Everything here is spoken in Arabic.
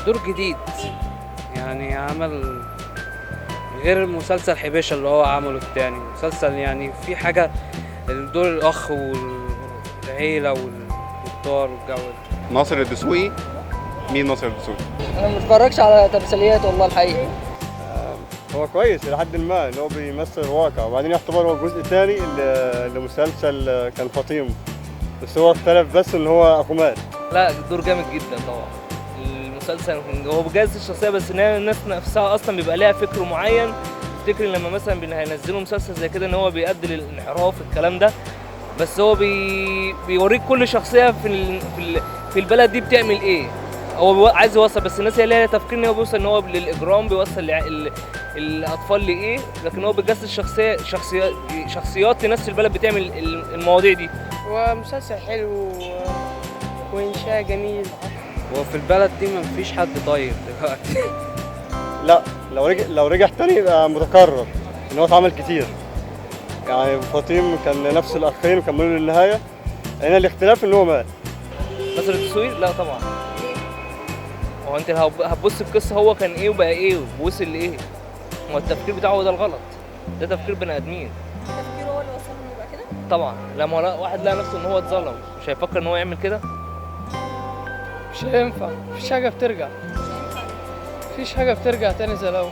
دور جديد، يعني عمل غير مسلسل حبيشة اللي هو عمله التاني. مسلسل يعني في حاجة، دور الأخ والعيلة والدار والجو ده. ناصر الدسوقي. مين ناصر الدسوقي؟ انا ما بتفرجش على تمثيليات والله الحقيقه. هو كويس لحد ما ان هو بيمثل الواقع، وبعدين يعتبر هو الجزء الثاني لمسلسل كان فطيم، بس هو اختلف بس ان هو اخو مات. لا دور جامد جدا طبعا. المسلسل هو بجهز الشخصيه، بس ان الناس نفسها اصلا بيبقى ليها فكر معين. تفتكر لما مثلا هينزلوا مسلسل زي كده ان هو بيؤدي للانحراف الكلام ده، بس هو بيوريك كل شخصيه في البلد دي بتعمل ايه. هو عايز يوصل، بس الناس هي ليها تفكير ان هو بيوصل ان هو للاجرام، بيوصل الاطفال لايه، لكن هو بيجسد شخصيات لناس البلد بتعمل المواضيع دي. هو مسلسل حلو وانشاء جميل. هو في البلد دي مفيش حد طيب دلوقتي. لا، لو رجع تاني يبقى متكرر، ان هو اتعمل كتير. يعني فطيم كان نفس الاخين وكملوا للنهايه، هنا الاختلاف ان هو مات. ناصر الدسوقي لا طبعا. هو انت هتبص القصه هو كان ايه وبقى ايه ووصل لايه. هو التفكير بتاعه ده الغلط، ده تفكير بني ادمين. تفكيره هو اللي وصله انه يبقى كده؟ طبعا لما واحد لقى نفسه ان هو اتظلم مش هيفكر ان هو يعمل كده. مش هينفع، مفيش حاجه بترجع تاني زي الاول.